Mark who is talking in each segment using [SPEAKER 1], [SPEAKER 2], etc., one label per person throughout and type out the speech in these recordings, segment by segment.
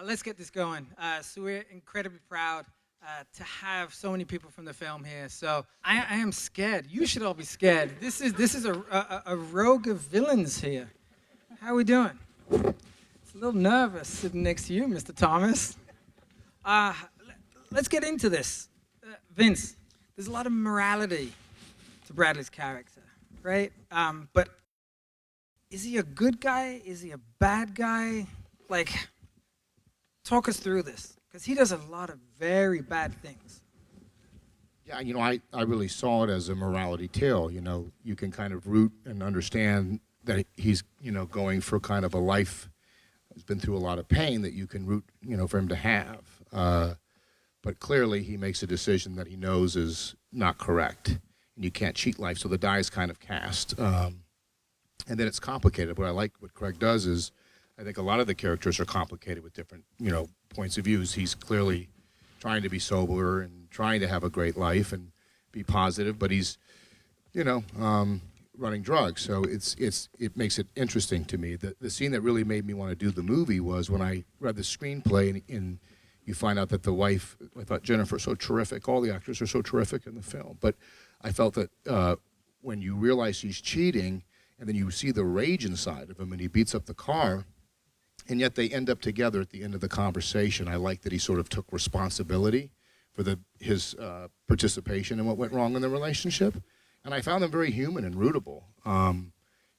[SPEAKER 1] Let's get this going. So we're incredibly proud to have so many people from the film here. So I am scared. You should all be scared. This is a rogue of villains here. How are we doing? It's a little nervous sitting next to you, Mr. Thomas. Let's get into this. Vince, there's a lot of morality to Bradley's character, right? But is he a good guy? Is he a bad guy? Like, talk us through this, because he does a lot of very bad things.
[SPEAKER 2] Yeah, I really saw it as a morality tale. You can kind of root and understand that he's, going for kind of a life that's been through a lot of pain that you can root, for him to have. But clearly he makes a decision that he knows is not correct, and you can't cheat life, so the die is kind of cast. And then it's complicated. What I like what Craig does is, I think a lot of the characters are complicated with different, points of views. He's clearly trying to be sober and trying to have a great life and be positive, but he's, running drugs. So it makes it interesting to me. The scene that really made me want to do the movie was when I read the screenplay and you find out that the wife, I thought Jennifer's so terrific. All the actors are so terrific in the film. But I felt that when you realize he's cheating and then you see the rage inside of him and he beats up the car, and yet they end up together at the end of the conversation. I like that he sort of took responsibility for his participation in what went wrong in the relationship. And I found them very human and rootable.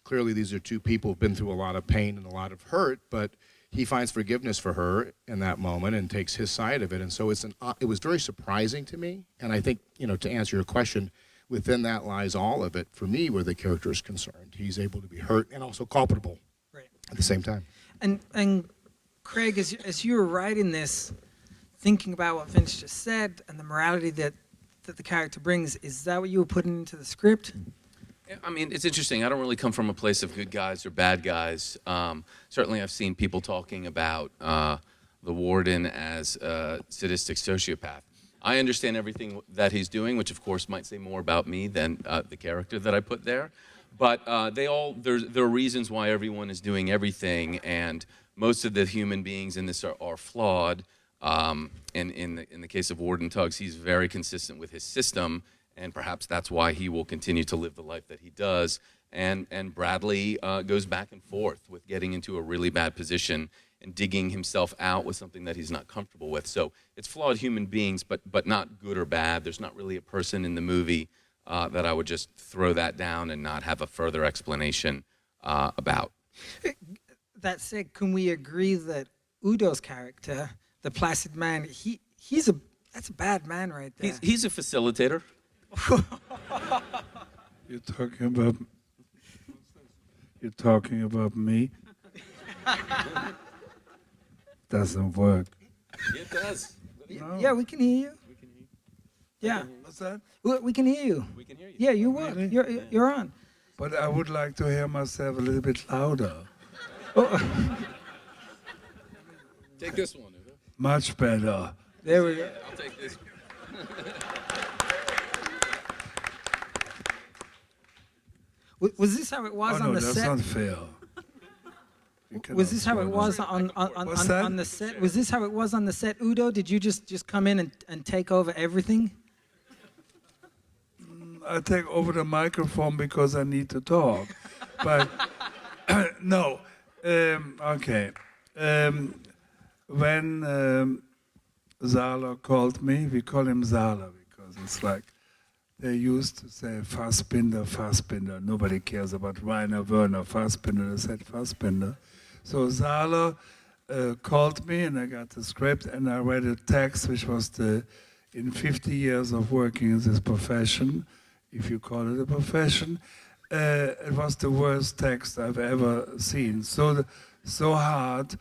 [SPEAKER 2] Clearly, these are two people who've been through a lot of pain and a lot of hurt, but he finds forgiveness for her in that moment and takes his side of it. And so it was very surprising to me. And I think, to answer your question, within that lies all of it, for me, where the character is concerned. He's able to be hurt and also culpable at the same time.
[SPEAKER 1] And Craig, as you were writing this, thinking about what Vince just said and the morality that the character brings, is that what you were putting into the script?
[SPEAKER 3] I mean, it's interesting. I don't really come from a place of good guys or bad guys. Certainly I've seen people talking about the warden as a sadistic sociopath. I understand everything that he's doing, which of course might say more about me than the character that I put there. But there are reasons why everyone is doing everything, and most of the human beings in this are flawed. And in the case of Warden Tuggs, he's very consistent with his system, and perhaps that's why he will continue to live the life that he does. And Bradley goes back and forth with getting into a really bad position and digging himself out with something that he's not comfortable with. So it's flawed human beings, but not good or bad. There's not really a person in the movie that I would just throw that down and not have a further explanation about.
[SPEAKER 1] That said, can we agree that Udo's character, the placid man, that's a bad man right there.
[SPEAKER 3] He's a facilitator.
[SPEAKER 4] You're talking about me? Doesn't work.
[SPEAKER 3] It does.
[SPEAKER 4] No.
[SPEAKER 1] Yeah, we can hear you. Yeah.
[SPEAKER 4] What's that?
[SPEAKER 1] We can hear you.
[SPEAKER 3] We can hear you.
[SPEAKER 1] Yeah, you work.
[SPEAKER 4] Really?
[SPEAKER 1] You're on.
[SPEAKER 4] But I would like to hear myself a little bit louder.
[SPEAKER 3] Take this one, Udo.
[SPEAKER 4] Much better.
[SPEAKER 1] There we go.
[SPEAKER 3] I'll take this.
[SPEAKER 1] Was this how it was
[SPEAKER 4] Oh
[SPEAKER 1] on
[SPEAKER 4] no,
[SPEAKER 1] the
[SPEAKER 4] that's
[SPEAKER 1] set?
[SPEAKER 4] not fair.
[SPEAKER 1] Was this how it was on
[SPEAKER 4] that?
[SPEAKER 1] the set? Was this how it was on the set, Udo? Did you just come in and take over everything?
[SPEAKER 4] I take over the microphone because I need to talk. But no. Okay. When Zala called me, we call him Zala because it's like they used to say Fassbinder, Fassbinder. Nobody cares about Rainer Werner Fassbinder. They said Fassbinder. So Zala called me and I got the script and I read a text which was in 50 years of working in this profession, if you call it a profession, it was the worst text I've ever seen. So hard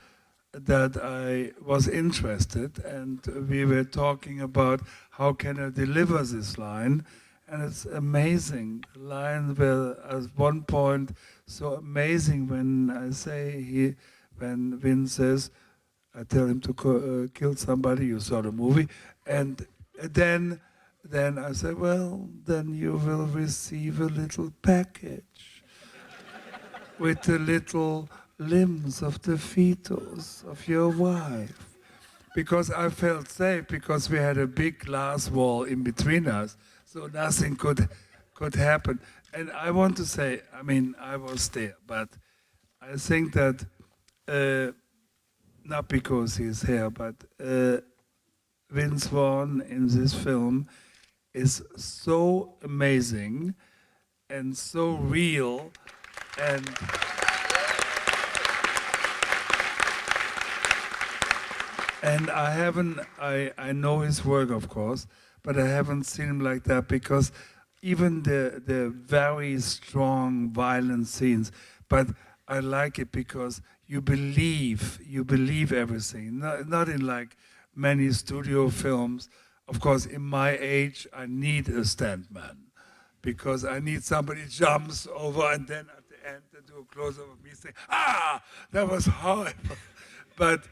[SPEAKER 4] that I was interested, and we were talking about how can I deliver this line, and it's amazing. The line will, at one point, so amazing when I say when Vin says, I tell him to kill somebody, you saw the movie, and then I say, well, then you will receive a little package with the little limbs of the fetus of your wife. because I felt safe because we had a big glass wall in between us, so nothing could happen. And I want to say, I mean, I was there, but I think that not because he's here, but Vince Vaughn in this film is so amazing and so real, and I know his work, of course, but I haven't seen him like that because even the very strong, violent scenes, but I like it because you believe everything, not in like many studio films. Of course, in my age, I need a stuntman because I need somebody jumps over and then at the end they do a close-up of me saying, "Ah, that was horrible." But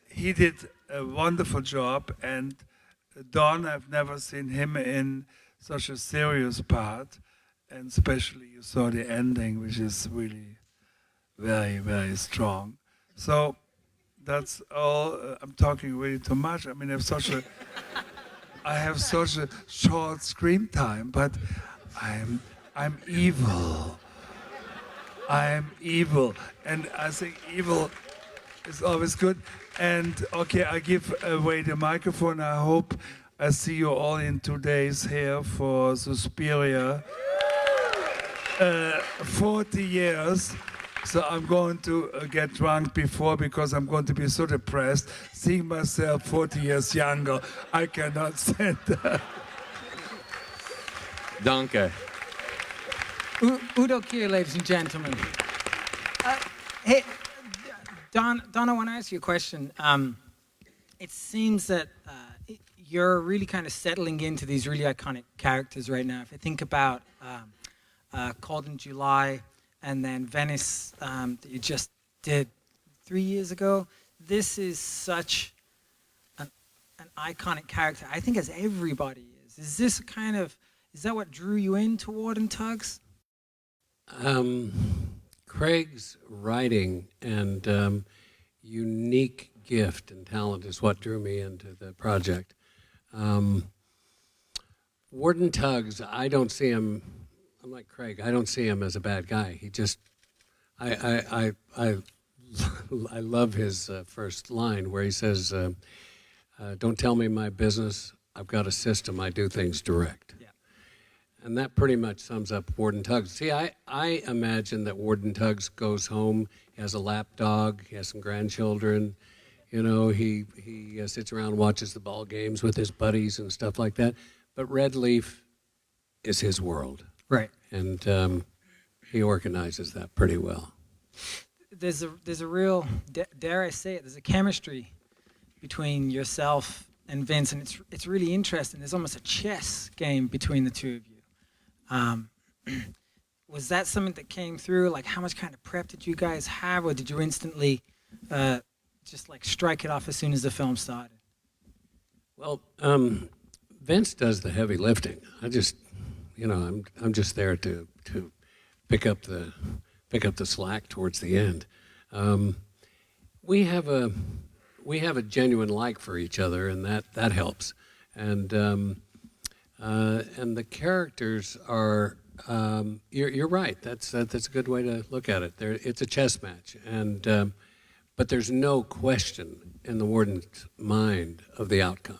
[SPEAKER 4] he did a wonderful job, and Don, I've never seen him in such a serious part, and especially you saw the ending, which is really very, very strong. So that's all. I'm talking really too much. I mean, I have such a short screen time, but I'm evil. I'm evil, and I think evil is always good. And okay, I give away the microphone. I hope I see you all in 2 days here for Suspiria. 40 years. So I'm going to get drunk before because I'm going to be so depressed. Seeing myself 40 years younger, I cannot stand that.
[SPEAKER 3] Danke.
[SPEAKER 1] Udo Kier, ladies and gentlemen. Hey, Don, I want to ask you a question. It seems that you're really kind of settling into these really iconic characters right now. If I think about Called in July and then Venice that you just did 3 years ago, this is such an iconic character, I think, as everybody is. Is that what drew you into Ward and Tugs?
[SPEAKER 5] Craig's writing and unique gift and talent is what drew me into the project. Warden Tugs, I don't see him. I'm like Craig. I don't see him as a bad guy. He just, I love his first line where he says, "Don't tell me my business. I've got a system. I do things direct."
[SPEAKER 1] Yeah.
[SPEAKER 5] And that pretty much sums up Warden Tugs. See, I imagine that Warden Tugs goes home, he has a lap dog, he has some grandchildren, you know, he sits around and watches the ball games with his buddies and stuff like that. But Red Leaf is his world.
[SPEAKER 1] Right.
[SPEAKER 5] And he organizes that pretty well.
[SPEAKER 1] There's a real, dare I say it, there's a chemistry between yourself and Vince, and it's really interesting. There's almost a chess game between the two of you. Was that something that came through? Like, how much kind of prep did you guys have, or did you instantly just like strike it off as soon as the film started?
[SPEAKER 5] Well, Vince does the heavy lifting. I just, you know, I'm just there to pick up the slack towards the end. We have a genuine like for each other, and that helps. And the characters are. You're right. That's a good way to look at it. It's a chess match, and but there's no question in the warden's mind of the outcome.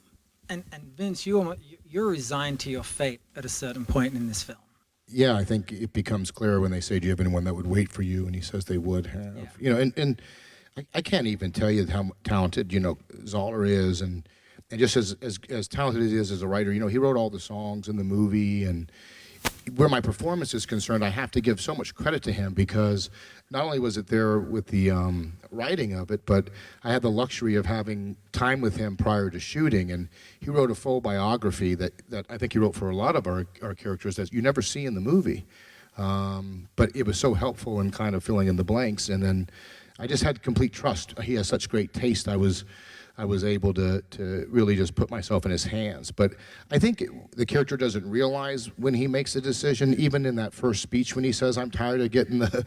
[SPEAKER 1] And Vince, you're resigned to your fate at a certain point in this film.
[SPEAKER 2] Yeah, I think it becomes clearer when they say, "Do you have anyone that would wait for you?" And he says they would have.
[SPEAKER 1] Yeah.
[SPEAKER 2] You know, and I can't even tell you how talented, you know, Zoller is, and just as talented as he is as a writer. You know, he wrote all the songs in the movie, and where my performance is concerned, I have to give so much credit to him because not only was it there with the writing of it, but I had the luxury of having time with him prior to shooting, and he wrote a full biography that I think he wrote for a lot of our characters that you never see in the movie. But it was so helpful in kind of filling in the blanks, and then I just had complete trust. He has such great taste. I was I was able to really just put myself in his hands. But I think the character doesn't realize when he makes a decision, even in that first speech when he says, I'm tired of getting the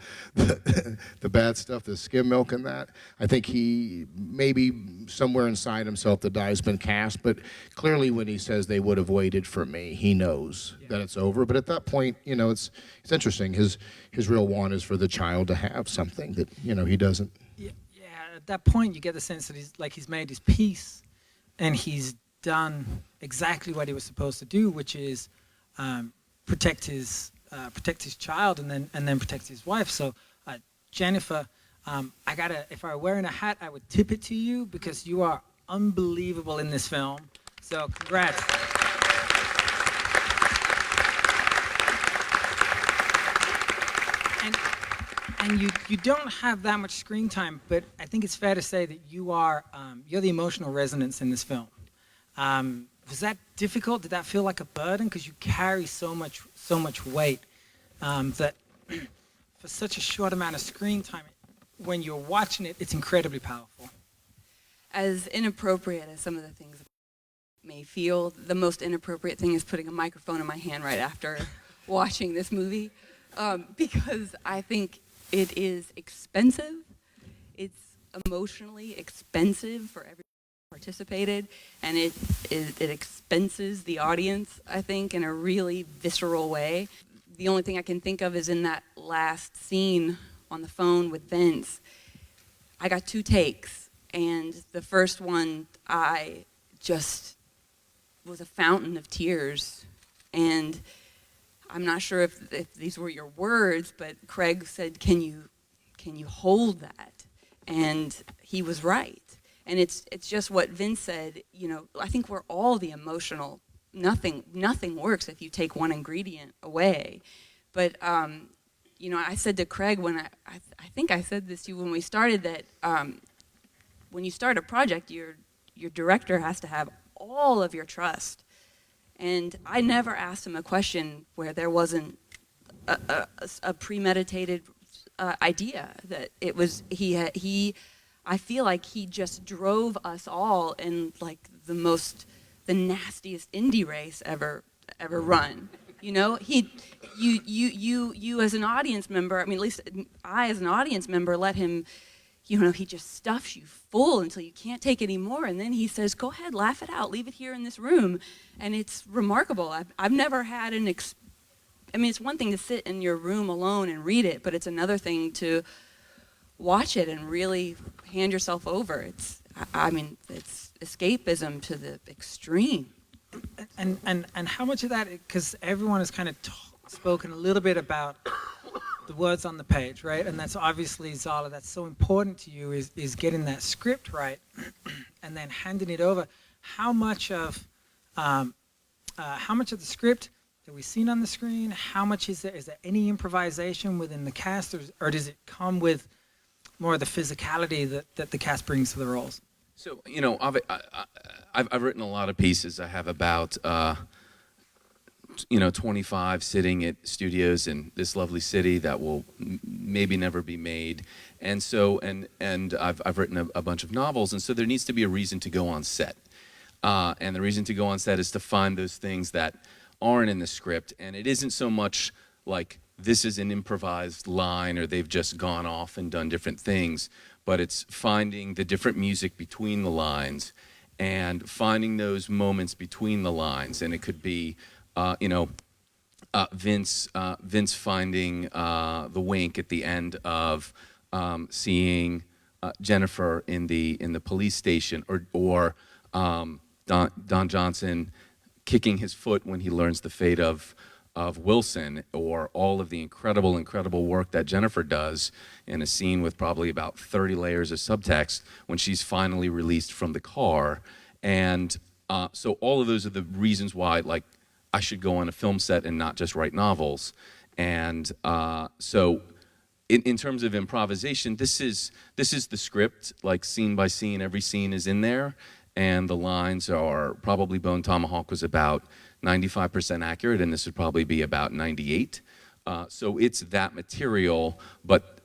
[SPEAKER 2] bad stuff, the skim milk and that. I think he, maybe somewhere inside himself, the die's been cast, but clearly when he says they would have waited for me, he knows that it's over. But at that point, you know, it's interesting. His real want is for the child to have something that, you know, he doesn't.
[SPEAKER 1] Yeah, at that point, you get the sense that he's made his peace, and he's done exactly what he was supposed to do, which is protect his child and then protect his wife. So, Jennifer, if I were wearing a hat, I would tip it to you because you are unbelievable in this film. So, congrats. And you don't have that much screen time, but I think it's fair to say that you're the emotional resonance in this film. Was that difficult? Did that feel like a burden? Because you carry so much weight that for such a short amount of screen time, when you're watching it, it's incredibly powerful.
[SPEAKER 6] As inappropriate as some of the things may feel, the most inappropriate thing is putting a microphone in my hand right after watching this movie, because I think it is expensive. It's emotionally expensive for everyone who participated, and it expenses the audience, I think, in a really visceral way. The only thing I can think of is in that last scene on the phone with Vince. I got 2 takes, and the first one, I just was a fountain of tears, and I'm not sure if these were your words, but Craig said, can you hold that? And he was right. And it's just what Vince said, you know, I think we're all the emotional. Nothing works if you take one ingredient away. But, you know, I said to Craig when I think I said this to you when we started that when you start a project, your director has to have all of your trust. And I never asked him a question where there wasn't a premeditated idea. That it was I feel like he just drove us all in like the nastiest indie race ever run. You know, you as an audience member. I mean, at least I as an audience member let him. You know, he just stuffs you full until you can't take any more, and then he says, "Go ahead, laugh it out, leave it here in this room," and it's remarkable. I've never had I mean, it's one thing to sit in your room alone and read it, but it's another thing to watch it and really hand yourself over. I mean, it's escapism to the extreme.
[SPEAKER 1] And how much of that? Because everyone has kind of spoken a little bit about the words on the page, right? And that's obviously, Zala, that's so important to you is getting that script right and then handing it over. How much of the script that we've seen on the screen, how much is there any improvisation within the cast, or does it come with more of the physicality that the cast brings to the roles?
[SPEAKER 3] So, you know, I've written a lot of pieces. I have about 25 sitting at studios in this lovely city that will maybe never be made, and so and I've written a bunch of novels, and so there needs to be a reason to go on set, and the reason to go on set is to find those things that aren't in the script, and it isn't so much like this is an improvised line or they've just gone off and done different things, but it's finding the different music between the lines and finding those moments between the lines, and it could be Vince finding the wink at the end of seeing Jennifer in the police station, or Don Johnson kicking his foot when he learns the fate of Wilson, or all of the incredible work that Jennifer does in a scene with probably about 30 layers of subtext when she's finally released from the car. And so all of those are the reasons why, like, I should go on a film set and not just write novels. And so in terms of improvisation, this is the script, like scene by scene, every scene is in there, and the lines are probably Bone Tomahawk was about 95% accurate, and this would probably be about 98. So it's that material, but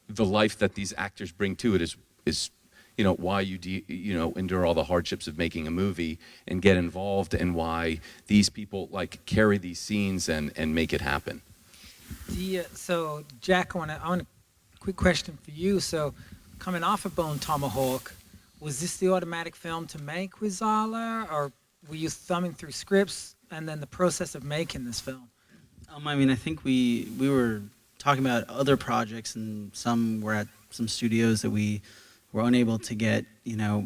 [SPEAKER 3] the life that these actors bring to it is why you endure all the hardships of making a movie and get involved, and why these people like carry these scenes and make it happen.
[SPEAKER 1] So Jack, I want a quick question for you. So coming off of Bone Tomahawk, was this the automatic film to make with Zala, or were you thumbing through scripts and then the process of making this film?
[SPEAKER 7] I mean, I think we were talking about other projects, and some were at some studios that we were unable to get,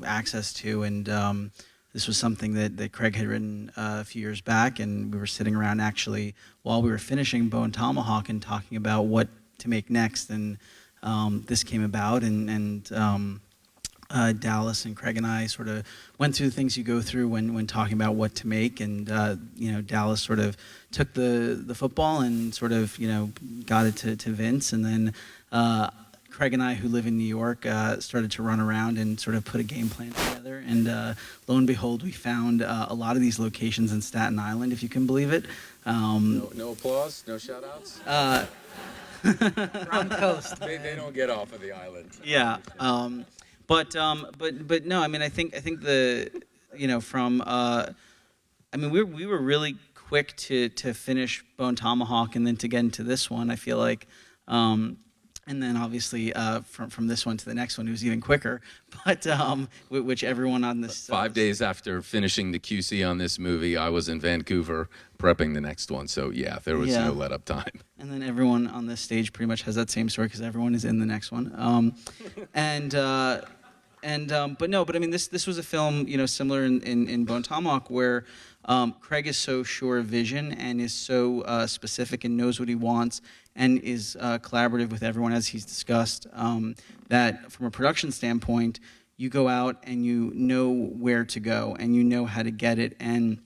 [SPEAKER 7] access to, and this was something that Craig had written a few years back, and we were sitting around actually while we were finishing Bone Tomahawk and talking about what to make next, and this came about, and Dallas and Craig and I sort of went through the things you go through when talking about what to make, and Dallas sort of took the football and sort of got it to Vince, and then Craig and I, who live in New York, started to run around and sort of put a game plan together, and lo and behold, we found a lot of these locations in Staten Island, if you can believe it.
[SPEAKER 3] No applause, no shout outs.
[SPEAKER 1] Wrong coast.
[SPEAKER 3] They don't get off of the island.
[SPEAKER 7] Yeah. But no, I mean, I think the, from, I mean, we were really quick to finish Bone Tomahawk and then to get into this one. I feel like, and then obviously from this one to the next one, it was even quicker. But which everyone on this
[SPEAKER 3] 5 days after finishing the QC on this movie, I was in Vancouver prepping the next one. So yeah, there was no let up time.
[SPEAKER 7] And then everyone on this stage pretty much has that same story because everyone is in the next one. But I mean, this was a film, similar in Bone Tomahawk, where Craig is so sure of vision and is so specific and knows what he wants and is collaborative with everyone, as he's discussed, that from a production standpoint, you go out and you know where to go and you know how to get it, and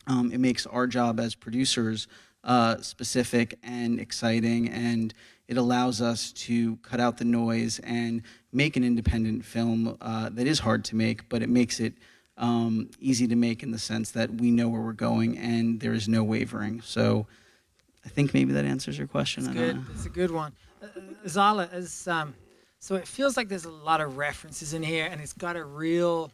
[SPEAKER 7] it makes our job as producers specific and exciting, and it allows us to cut out the noise and make an independent film that is hard to make, but it makes it easy to make in the sense that we know where we're going and there is no wavering. So I think maybe that answers your question.
[SPEAKER 1] It's good. It's a good one. Zala, so it feels like there's a lot of references in here, and it's got a real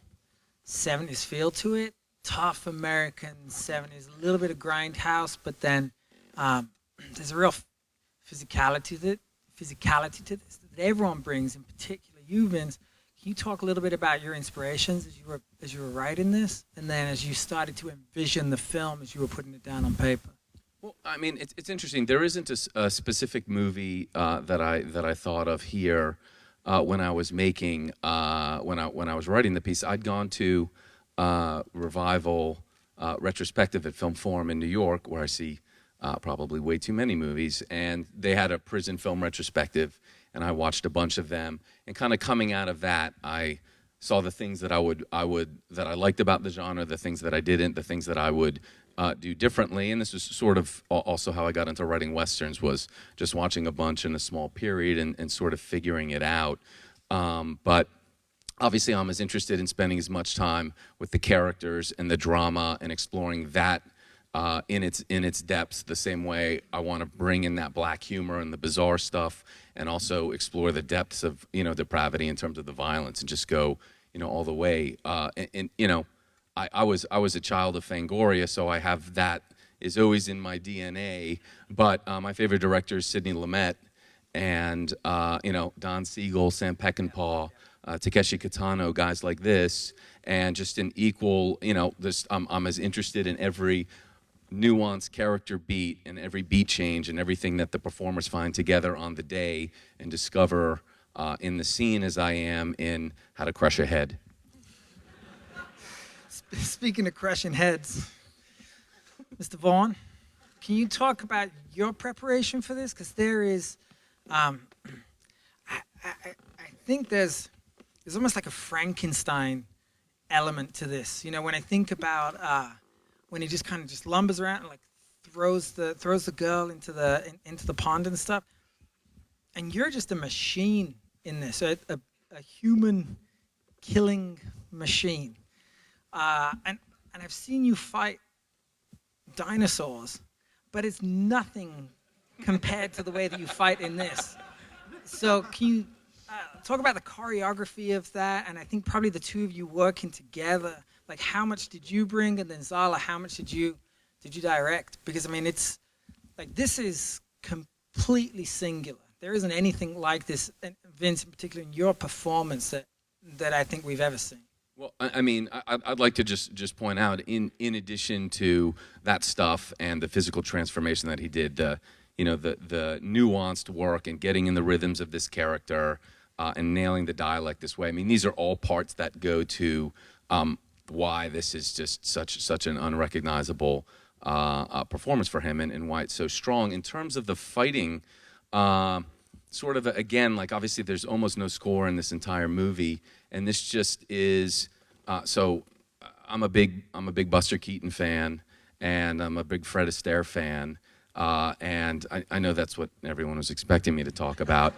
[SPEAKER 1] 70s feel to it. Tough American 70s, a little bit of grindhouse, but then there's a real physicality to this that everyone brings, in particular you, Vince. Can you talk a little bit about your inspirations as you were writing this, and then as you started to envision the film as you were putting it down on paper?
[SPEAKER 3] Well, I mean, it's interesting. There isn't a specific movie that I thought of here when I was making when I was writing the piece. I'd gone to Revival retrospective at Film Forum in New York, where I see probably way too many movies, and they had a prison film retrospective, and I watched a bunch of them, and kind of coming out of that, I saw the things that I liked about the genre, the things that I didn't, the things that I would do differently. And this was sort of also how I got into writing Westerns, was just watching a bunch in a small period and sort of figuring it out. But obviously I'm as interested in spending as much time with the characters and the drama and exploring that in its depths, the same way I want to bring in that black humor and the bizarre stuff, and also explore the depths of depravity in terms of the violence, and just go all the way. I was a child of Fangoria, so I have that is always in my DNA. But my favorite director is Sidney Lumet, and Don Siegel, Sam Peckinpah, Takeshi Kitano, guys like this, and just an equal. I'm as interested in every nuanced character beat and every beat change and everything that the performers find together on the day and discover in the scene as I am in How to Crush a Head.
[SPEAKER 1] Speaking of crushing heads, Mr. Vaughn, can you talk about your preparation for this? Because there is, I think there's almost like a Frankenstein element to this. When I think about when he just kind of just lumbers around and like throws the girl into the pond and stuff, and you're just a machine in this, a human killing machine. And I've seen you fight dinosaurs, but it's nothing compared to the way that you fight in this. So can talk about the choreography of that, and I think probably the two of you working together. Like, how much did you bring, and then Zala, how much did you direct? Because I mean, it's like this is completely singular. There isn't anything like this, and Vince, in particular, in your performance that I think we've ever seen.
[SPEAKER 3] Well, I mean, I'd like to just point out, in addition to that stuff and the physical transformation that he did, the nuanced work and getting in the rhythms of this character and nailing the dialect this way. I mean, these are all parts that go to why this is just such an unrecognizable performance for him, and why it's so strong. In terms of the fighting, sort of again, like obviously there's almost no score in this entire movie, and this just is. So I'm a big Buster Keaton fan, and I'm a big Fred Astaire fan, and I know that's what everyone was expecting me to talk about.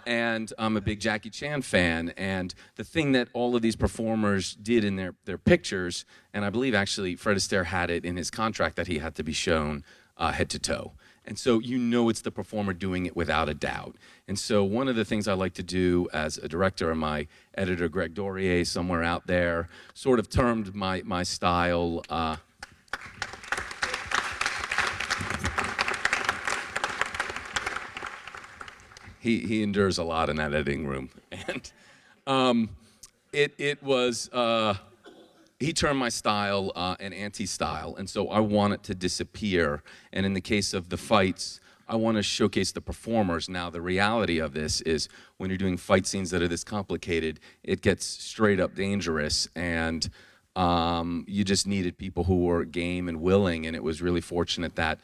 [SPEAKER 3] And I'm a big Jackie Chan fan, and the thing that all of these performers did in their pictures, and I believe actually Fred Astaire had it in his contract that he had to be shown head to toe. And so you know it's the performer doing it without a doubt. And so one of the things I like to do as a director, and my editor Greg Dorier somewhere out there sort of termed my style he endures a lot in that editing room, and it was he termed my style an anti-style, and so I want it to disappear. And in the case of the fights, I want to showcase the performers. Now, the reality of this is when you're doing fight scenes that are this complicated, it gets straight up dangerous, and you just needed people who were game and willing, and it was really fortunate that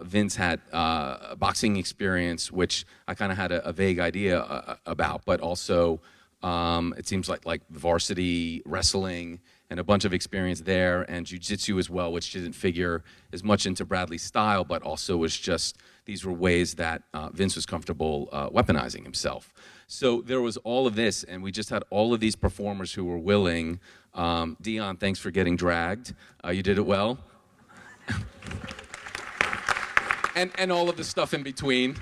[SPEAKER 3] Vince had a boxing experience, which I kind of had a vague idea about, but also it seems like varsity wrestling and a bunch of experience there, and jiu-jitsu as well, which didn't figure as much into Bradley's style, but also was just, these were ways that Vince was comfortable weaponizing himself. So there was all of this, and we just had all of these performers who were willing. Dion, thanks for getting dragged. You did it well. And all of the stuff in between.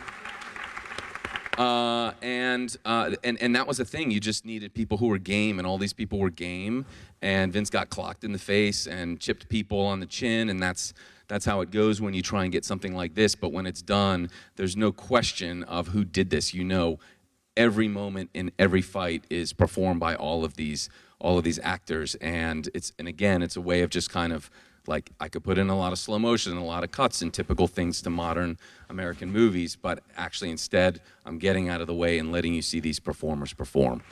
[SPEAKER 3] And that was the thing. You just needed people who were game, and all these people were game. And Vince got clocked in the face and chipped people on the chin, and that's how it goes when you try and get something like this. But when it's done, there's no question of who did this. You know, every moment in every fight is performed by all of these actors, and again, it's a way of just kind of, like, I could put in a lot of slow motion and a lot of cuts and typical things to modern American movies, but actually instead, I'm getting out of the way and letting you see these performers perform.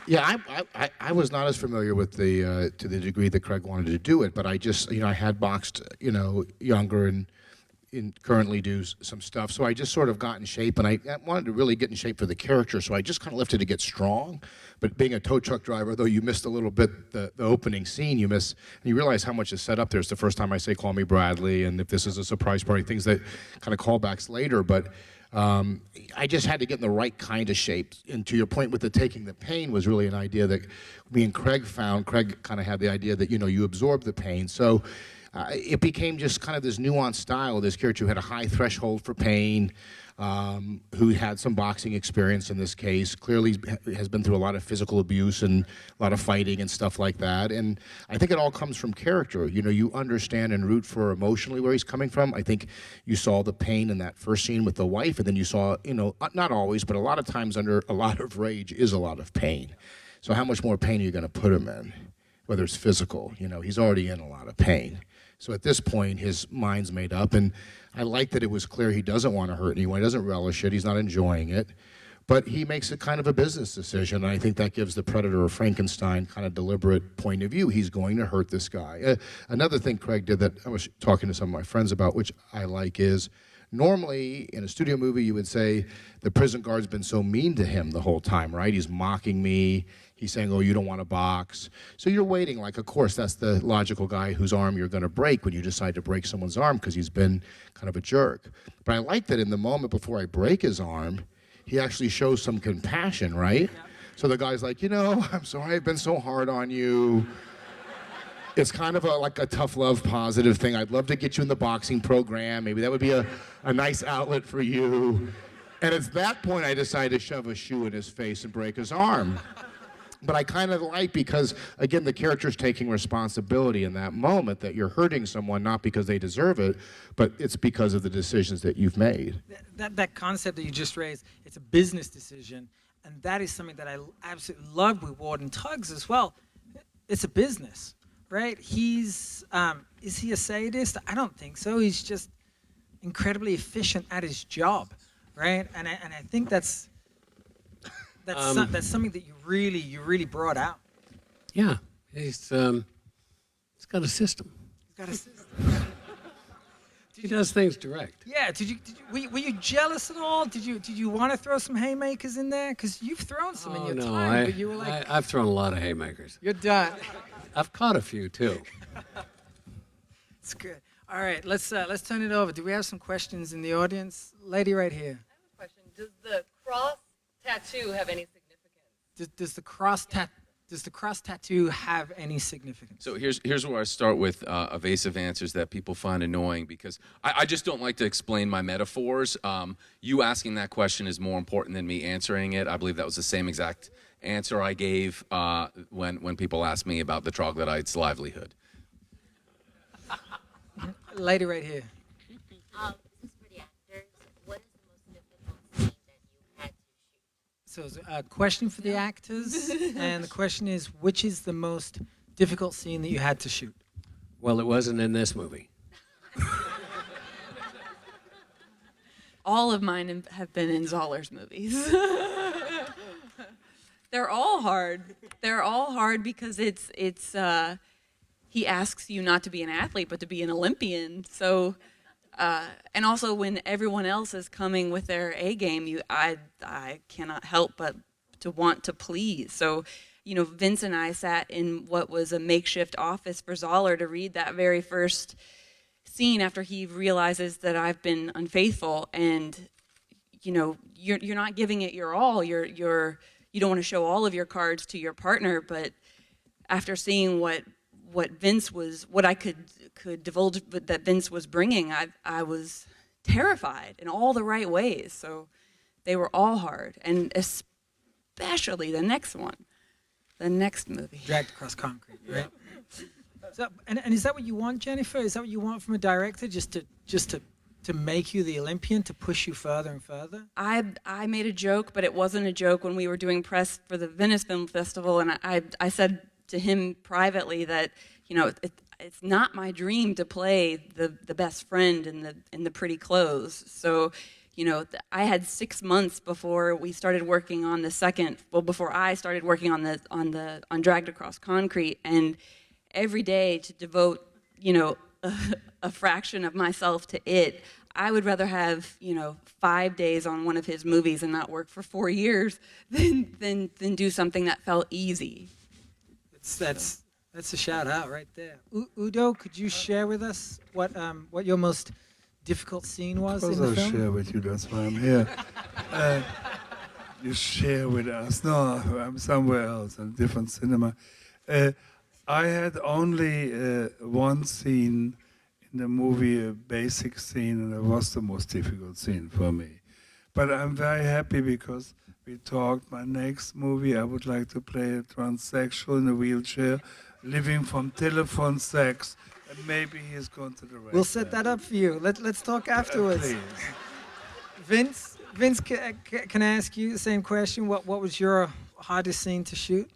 [SPEAKER 2] Yeah, I was not as familiar with to the degree that Craig wanted to do it, but I just, I had boxed, younger and currently do some stuff. So I just sort of got in shape, and I wanted to really get in shape for the character, so I just kind of lifted to get strong. But being a tow truck driver, though, you missed a little bit the opening scene. You miss, and you realize how much is set up there. It's the first time I say, call me Bradley, and if this is a surprise party, things that kind of callbacks later. But I just had to get in the right kind of shape. And to your point with the taking the pain was really an idea that me and Craig found. Craig kind of had the idea that, you absorb the pain. So it became just kind of this nuanced style. This character who had a high threshold for pain, who had some boxing experience in this case, clearly has been through a lot of physical abuse and a lot of fighting and stuff like that. And I think it all comes from character. You understand and root for emotionally where he's coming from. I think you saw the pain in that first scene with the wife, and then you saw, not always, but a lot of times under a lot of rage is a lot of pain. So how much more pain are you going to put him in, whether it's physical? He's already in a lot of pain. So at this point, his mind's made up, and I like that it was clear he doesn't want to hurt anyone. He doesn't relish it. He's not enjoying it. But he makes it kind of a business decision, and I think that gives the Predator or Frankenstein kind of deliberate point of view. He's going to hurt this guy. Another thing Craig did that I was talking to some of my friends about, which I like, is normally in a studio movie you would say the prison guard's been so mean to him the whole time, right? He's mocking me. He's saying, oh, you don't want to box. So you're waiting, like, of course, that's the logical guy whose arm you're going to break when you decide to break someone's arm because he's been kind of a jerk. But I like that in the moment before I break his arm, he actually shows some compassion, right? Yeah. So the guy's like, I'm sorry I've been so hard on you. It's kind of like a tough love positive thing. I'd love to get you in the boxing program. Maybe that would be a nice outlet for you. And at that point, I decided to shove a shoe in his face and break his arm. But I kind of like, because, again, the character's taking responsibility in that moment, that you're hurting someone not because they deserve it, but it's because of the decisions that you've made.
[SPEAKER 1] That concept that you just raised, it's a business decision, and that is something that I absolutely love with Warden Tuggs as well. It's a business, right? Is he a sadist? I don't think so. He's just incredibly efficient at his job, right? And I think that's something that you really brought out.
[SPEAKER 5] Yeah, he's got a system.
[SPEAKER 1] He's got a system.
[SPEAKER 5] He does things direct.
[SPEAKER 1] Yeah. Were you jealous at all? Did you want to throw some haymakers in there? Because you've thrown some in your time, but you were like,
[SPEAKER 5] I've thrown a lot of haymakers.
[SPEAKER 1] you're done.
[SPEAKER 5] I've caught a few too.
[SPEAKER 1] It's good. All right, let's turn it over. Do we have some questions in the audience? Lady right here.
[SPEAKER 8] I have a question. Does the cross tattoo have any significance?
[SPEAKER 1] Does the cross tattoo have any significance?
[SPEAKER 3] So here's where I start with evasive answers that people find annoying, because I just don't like to explain my metaphors. You asking that question is more important than me answering it. I believe that was the same exact answer I gave when people asked me about the troglodyte's livelihood.
[SPEAKER 1] Lady right here.
[SPEAKER 9] This is for the actors. What is the most difficult scene that you had to shoot?
[SPEAKER 1] So it's a question for the actors, and the question is, which is the most difficult scene that you had to shoot?
[SPEAKER 5] Well, it wasn't in this movie.
[SPEAKER 6] All of mine have been in Zoller's movies. They're all hard. They're all hard because he asks you not to be an athlete, but to be an Olympian. So, and also when everyone else is coming with their A game, I cannot help but to want to please. So, Vince and I sat in what was a makeshift office for Zoller to read that very first scene after he realizes that I've been unfaithful, and you're not giving it your all. You don't want to show all of your cards to your partner, but after seeing what I could divulge that Vince was bringing, I was terrified in all the right ways. So they were all hard, and especially the next movie.
[SPEAKER 1] Dragged across concrete, right? So, and is that what you want, Jennifer? Is that what you want from a director? Just to make you the Olympian, to push you further and further?
[SPEAKER 6] I made a joke, but it wasn't a joke when we were doing press for the Venice Film Festival, and I said to him privately that it's not my dream to play the best friend in the pretty clothes. So I had 6 months before we started working on the second. Well, before I started working on Dragged Across Concrete, and every day to devote a fraction of myself to it. I would rather have 5 days on one of his movies and not work for 4 years than do something that felt easy.
[SPEAKER 1] That's a shout out right there. Udo, could you share with us what your most difficult scene was in the
[SPEAKER 4] I'll
[SPEAKER 1] film?
[SPEAKER 4] share with you. That's why I'm here. You share with us. No, I'm somewhere else, in a different cinema. I had only one scene in the movie, a basic scene, and it was the most difficult scene for me. But I'm very happy because we talked. My next movie, I would like to play a transsexual in a wheelchair, living from telephone sex, and maybe he's going to direct.
[SPEAKER 1] We'll set that up for you. Let's talk afterwards.
[SPEAKER 4] Please.
[SPEAKER 1] Vince, can I ask you the same question? What was your hardest scene to shoot?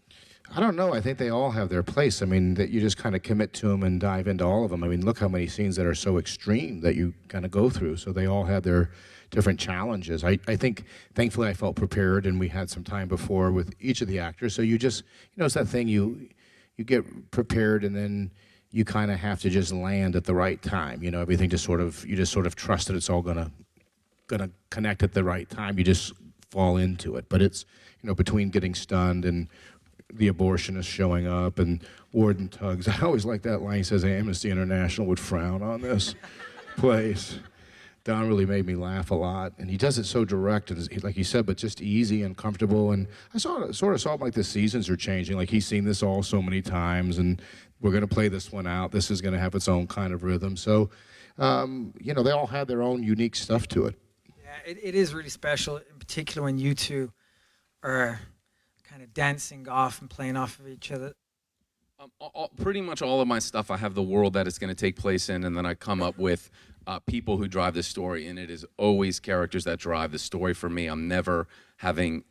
[SPEAKER 2] I don't know. I think they all have their place. I mean, that you just kind of commit to them and dive into all of them. I mean, look how many scenes that are so extreme that you kind of go through. So they all have their different challenges. I think, thankfully, I felt prepared, and we had some time before with each of the actors. So you just, it's that thing, you get prepared, and then you kind of have to just land at the right time. Everything just sort of trust that it's all gonna connect at the right time. You just fall into it. But it's, between getting stunned and the abortionist showing up and Warden Tuggs. I always like that line. He says, Amnesty International would frown on this place. Don really made me laugh a lot, and he does it so direct and, like you said, but just easy and comfortable. And I sort of saw like the seasons are changing. Like he's seen this all so many times, and we're going to play this one out. This is going to have its own kind of rhythm. So, they all had their own unique stuff to it.
[SPEAKER 1] Yeah, it is really special, in particular when you two are kind of dancing off and playing off of each other.
[SPEAKER 3] Pretty much all of my stuff, I have the world that it's going to take place in, and then I come up with people who drive the story, and it is always characters that drive the story for me. I'm never having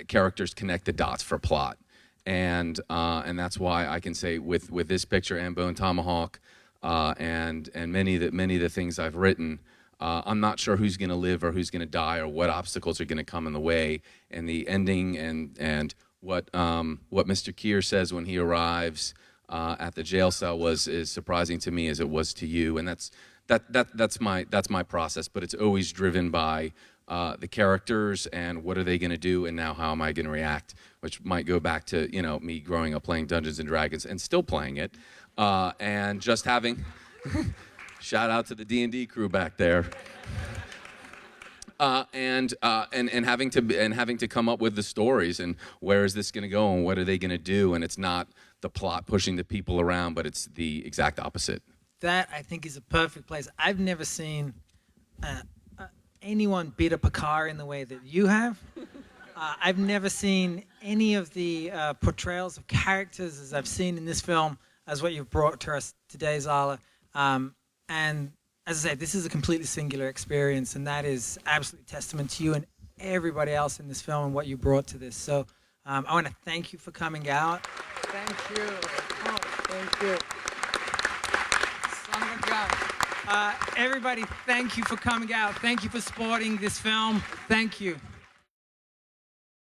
[SPEAKER 3] characters connect the dots for plot, and that's why I can say with this picture and Bone Tomahawk and many of the things I've written, I'm not sure who's going to live or who's going to die or what obstacles are going to come in the way, and the ending and what Mr. Keir says when he arrives at the jail cell is surprising to me as it was to you, and that's my process. But it's always driven by the characters and what are they going to do, and now how am I going to react, which might go back to me growing up playing Dungeons and Dragons and still playing it, and just having shout out to the D&D crew back there. And having to come up with the stories and where is this going to go and what are they going to do, and it's not the plot pushing the people around, but it's the exact opposite.
[SPEAKER 1] That, I think, is a perfect place. I've never seen anyone beat up a car in the way that you have. I've never seen any of the portrayals of characters as I've seen in this film as what you've brought to us today, Zala. And as I say, this is a completely singular experience, and that is absolutely testament to you and everybody else in this film and what you brought to this. So I want to thank you for coming out. Thank you. Oh, thank you. Son of a gun. Everybody, thank you for coming out. Thank you for supporting this film. Thank you.